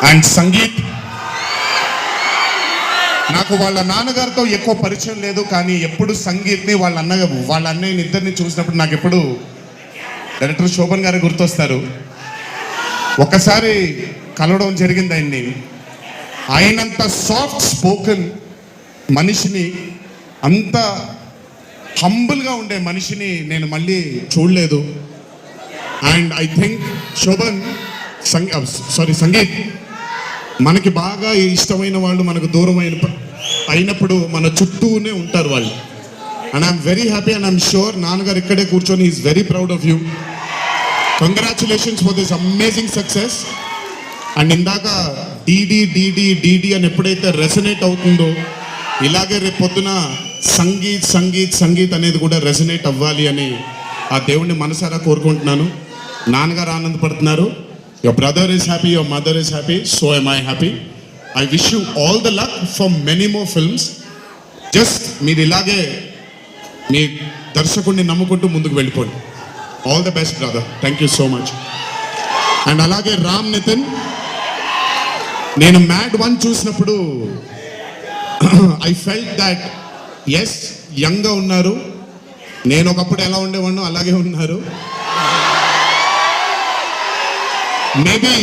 And sangeet. నాకు వాళ్ళ నాన్నగారితో ఎక్కువ పరిచయం లేదు, కానీ ఎప్పుడు సంగీత్ని వాళ్ళ అన్నయ్యని ఇద్దరిని చూసినప్పుడు నాకు ఎప్పుడు డైరెక్టర్ శోభన్ గారు గుర్తొస్తారు. ఒకసారి కలవడం జరిగింది ఆయన్ని. ఆయనంత సాఫ్ట్ స్పోకెన్ మనిషిని, అంత హంబుల్గా ఉండే మనిషిని నేను మళ్ళీ చూడలేదు. And I think Shobhan Sangeeth మనకి బాగా ఇష్టమైన వాళ్ళు మనకు దూరం అయినప్పుడు మన చుట్టూనే ఉంటారు వాళ్ళు. And I'm very happy and I'm sure నాన్నగారు ఇక్కడే కూర్చొని is very proud of you. Congratulations for this amazing success. And ఇందాక డీడీ డీడీ డీడీ అని ఎప్పుడైతే రెసనేట్ అవుతుందో, ఇలాగే రేపు పొద్దున సంగీత్ సంగీత్ సంగీత్ అనేది కూడా రెసనేట్ అవ్వాలి అని ఆ దేవుణ్ణి మనసారా కోరుకుంటున్నాను. నాన్నగారు ఆనందపడుతున్నారు. Your brother is happy, your mother is happy, so am I happy. I wish you all the luck for many more films. Just మీరు ఇలాగే మీ దర్శకుడిని నమ్ముకుంటూ ముందుకు వెళ్ళిపోండి. All the best brother. Thank you so much. And అలాగే రామ్ నితిన్, నేను mad 1 చూసినప్పుడు I felt that yes యంగ్గా ఉన్నారు, నేను ఒకప్పుడు ఎలా ఉండేవాడినో అలాగే ఉన్నారు. మేబీ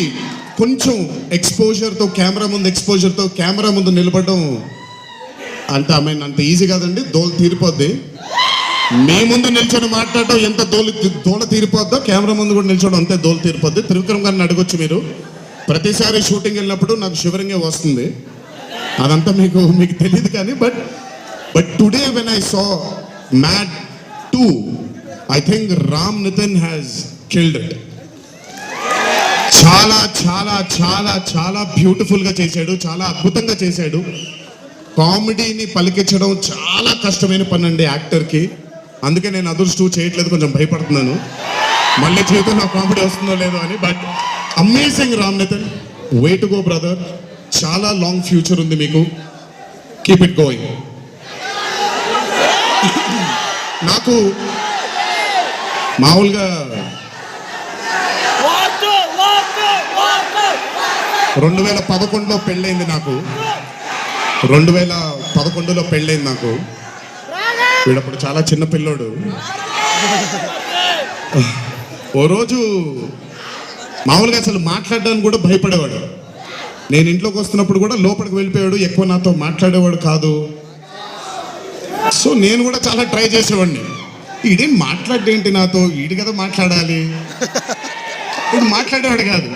కొంచెం ఎక్స్పోజర్తో కెమెరా ముందు నిలబడడం అంత ఈజీ కాదండి, దోల తీరిపోద్ది. మీ ముందు నిల్చొని మాట్లాడటం ఎంత దోల తీరిపోద్దో, కెమెరా ముందు కూడా నిల్చోవడం అంతే దోల తీరిపోద్ది. త్రివిక్రమ్ గారిని అడగొచ్చు మీరు. ప్రతిసారి షూటింగ్ వెళ్ళినప్పుడు నాకు షివరింగే వస్తుంది, అదంతా మీకు తెలియదు కానీ. But today when I saw Mad 2, I think Ram Nithin has killed it. చాలా చాలా చాలా చాలా బ్యూటిఫుల్గా చేశాడు, చాలా అద్భుతంగా చేశాడు. కామెడీని పలికించడం చాలా కష్టమైన పని అండి యాక్టర్కి. అందుకే నేను అదర్స్ 2 చేయట్లేదు, కొంచెం భయపడుతున్నాను మళ్ళీ జీవితంలో కామెడీ వస్తుందో లేదో అని. But amazing Ram Nithin, way to go brother. చాలా లాంగ్ ఫ్యూచర్ ఉంది మీకు, కీప్ ఇట్ గోయింగ్. నాకు మామూలుగా 2011లో పెళ్ళైంది నాకు. 2011లో పెళ్ళైంది నాకు. వీడప్పుడు చాలా చిన్న పిల్లోడు. ఓ రోజు మామూలుగా అసలు మాట్లాడడానికి కూడా భయపడేవాడు. నేను ఇంట్లోకి వస్తున్నప్పుడు కూడా లోపలికి వెళ్ళిపోయాడు, ఎక్కువ నాతో మాట్లాడేవాడు కాదు. సో నేను కూడా చాలా ట్రై చేసేవాడిని. ఈడేం మాట్లాడేంటి నాతో, ఈడు కదా మాట్లాడాలి, వీడు మాట్లాడేవాడు కాదు.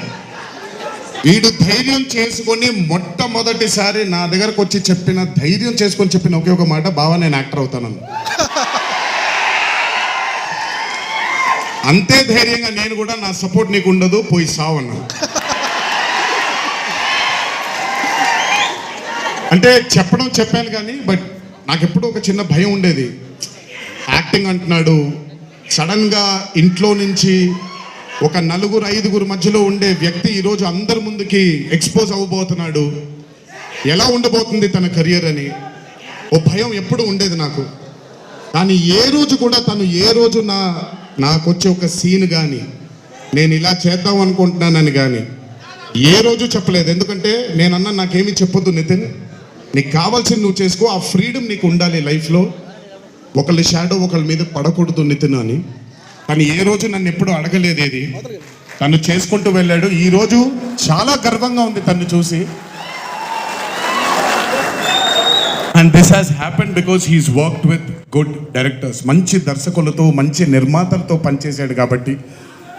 వీడు ధైర్యం చేసుకొని మొట్టమొదటిసారి నా దగ్గరకు వచ్చి ధైర్యం చేసుకొని చెప్పిన ఒకే ఒక మాట, బావా నేను యాక్టర్ అవుతాను. అంతే ధైర్యంగా నేను కూడా, నా సపోర్ట్ నీకు ఉండదు, పోయి సావన్నా. అంటే చెప్పాను కానీ, బట్ నాకు ఎప్పుడూ ఒక చిన్న భయం ఉండేది. యాక్టింగ్ అంటున్నాడు, సడన్గా ఇంట్లో నుంచి ఒక 4-5 మధ్యలో ఉండే వ్యక్తి ఈరోజు అందరి ముందుకి ఎక్స్పోజ్ అవ్వబోతున్నాడు, ఎలా ఉండబోతుంది తన కెరియర్ అని ఓ భయం ఎప్పుడు ఉండేది నాకు. కానీ ఏ రోజు నాకు వచ్చే ఒక సీన్ కానీ, నేను ఇలా చేద్దాం అనుకుంటున్నానని కానీ ఏ రోజు చెప్పలేదు. ఎందుకంటే నేనన్నా నాకేమీ చెప్పొద్దు నితిన్, నీకు కావాల్సింది నువ్వు చేసుకో, ఆ ఫ్రీడమ్ నీకు ఉండాలి లైఫ్లో, ఒకళ్ళ షాడో ఒకళ్ళ మీద పడకూడదు నితిన్ అని. కానీ ఏ రోజు నన్ను ఎప్పుడు అడగలేదు ఏది, తను చేసుకుంటూ వెళ్ళాడు. ఈరోజు చాలా గర్వంగా ఉంది తను చూసి. And this has happened because he's worked with good directors. మంచి దర్శకులతో, మంచి నిర్మాతలతో పనిచేశాడు కాబట్టి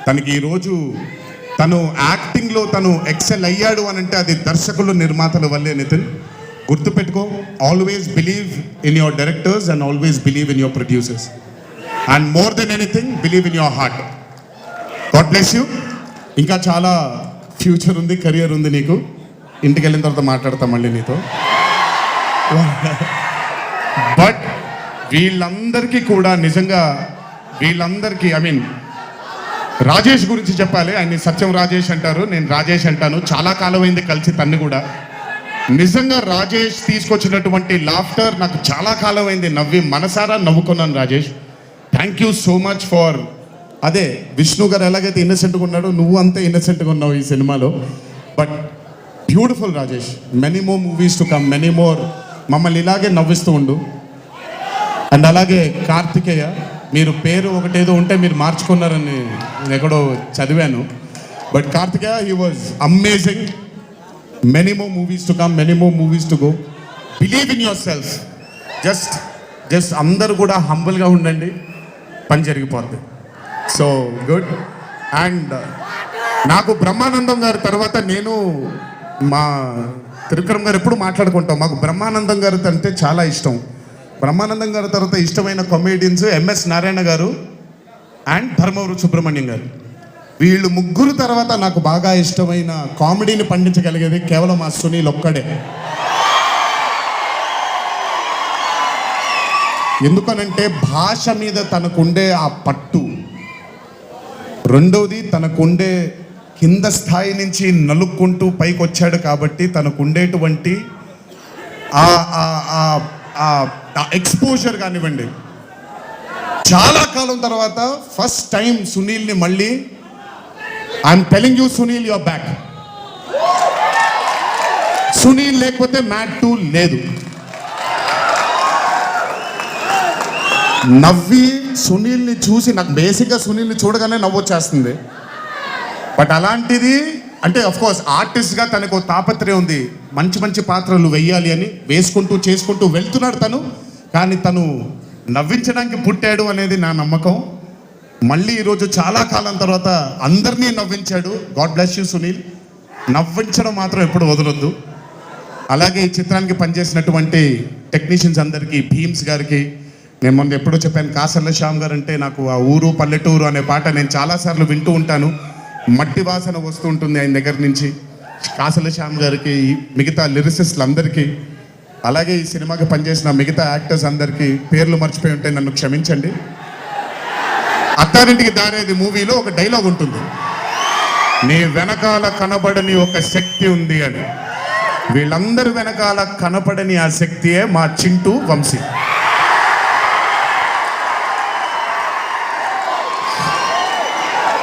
తనకి ఈరోజు తను యాక్టింగ్లో తను ఎక్సెల్ అయ్యాడు అని అంటే అది దర్శకులు, నిర్మాతల వల్లే. నితిన్ గుర్తుపెట్టుకో, always believe in your directors and always believe in your producers. And more than anything believe in your heart. God bless you. ఇంకా చాలా ఫ్యూచర్ ఉంది, కెరియర్ ఉంది నీకు. ఇంటికి వెళ్ళిన తర్వాత మాట్లాడతాం మళ్ళీ నీతో. బట్ వీళ్ళందరికీ కూడా నిజంగా ఐ మీన్ రాజేష్ గురించి చెప్పాలి. ఆయన సత్యం రాజేష్ అంటారు, నేను రాజేష్ అంటాను. చాలా కాలం అయింది కలిసి తన్ని కూడా. నిజంగా రాజేష్ తీసుకొచ్చినటువంటి లాఫ్టర్ నాకు చాలా కాలం అయింది మనసారా నవ్వుకున్నాను. Rajesh, thank you so much for అదే విష్ణు గారు ఎలాగైతే ఇన్నసెంట్గా ఉన్నాడో నువ్వు అంతే ఇన్నసెంట్గా ఉన్నావు ఈ సినిమాలో. But beautiful Rajesh. Many more movies to come, many more. మమ్మల్ని ఇలాగే నవ్విస్తూ ఉండు. అండ్ అలాగే కార్తికేయ, మీరు పేరు ఒకటేదో ఉంటే మీరు మార్చుకున్నారని నేను ఎక్కడో చదివాను. But Karthikeya, he was amazing. Many more movies to come, many more movies to go. Believe in yourself. Just అందరూ కూడా హంబుల్గా ఉండండి, పని జరిగిపోద్ది. So good. అండ్ నాకు బ్రహ్మానందం గారి తర్వాత నేను మా త్రివిక్రమ్ గారు ఎప్పుడు మాట్లాడుకుంటాం. మాకు బ్రహ్మానందం గారు అంటే చాలా ఇష్టం. బ్రహ్మానందం గారి తర్వాత ఇష్టమైన కామెడియన్స్ ఎంఎస్ నారాయణ గారు అండ్ ధర్మవరం సుబ్రహ్మణ్యం గారు. వీళ్ళు ముగ్గురు తర్వాత నాకు బాగా ఇష్టమైన కామెడీని పండించగలిగేది కేవలం ఆ సునీల్ ఒక్కడే. ఎందుకనంటే భాష మీద తనకుండే ఆ పట్టు, రెండోది తనకుండే కింద స్థాయి నుంచి నలుక్కుంటూ పైకి వచ్చాడు కాబట్టి తనకుండేటువంటి ఎక్స్పోజర్ కానివ్వండి. చాలా కాలం తర్వాత ఫస్ట్ టైం సునీల్ని మళ్ళీ, I'm telling you Sunil, your back. Sunil లేకపోతే మ్యాట్ 2 లేదు. నవ్వి సునీల్ని చూసి, నాకు బేసిక్గా సునీల్ని చూడగానే నవ్వొచ్చేస్తుంది. బట్ అలాంటిది అంటే కోర్స్ ఆర్టిస్ట్గా తనకు తాపత్రయం ఉంది, మంచి మంచి పాత్రలు వెయ్యాలి అని వేసుకుంటూ చేసుకుంటూ వెళ్తున్నాడు తను. కానీ తను నవ్వించడానికి పుట్టాడు అనేది నా నమ్మకం. మళ్ళీ ఈరోజు చాలా కాలం తర్వాత అందరినీ నవ్వించాడు. God bless you Sunil. నవ్వించడం మాత్రం ఎప్పుడు వదలొద్దు. అలాగే ఈ చిత్రానికి పనిచేసినటువంటి టెక్నీషియన్స్ అందరికీ, భీమ్స్ గారికి, నేను మొన్న ఎప్పుడో చెప్పాను, కాసర్ల శ్యామ్ గారు అంటే నాకు ఆ ఊరు పల్లెటూరు అనే పాట నేను చాలాసార్లు వింటూ ఉంటాను. మట్టి వాసన వస్తూ ఉంటుంది ఆయన దగ్గర నుంచి. కాసర్ల శ్యామ్ గారికి, మిగతా లిరిసిస్టులు అందరికీ, అలాగే ఈ సినిమాకి పనిచేసిన మిగతా యాక్టర్స్ అందరికీ పేర్లు మర్చిపోయి ఉంటే నన్ను క్షమించండి. అత్తారింటికి దారేది మూవీలో ఒక డైలాగ్ ఉంటుంది, నీ వెనకాల కనబడని ఒక శక్తి ఉంది అని. వీళ్ళందరి వెనకాల కనపడని ఆ శక్తియే మా చింటూ వంశీ.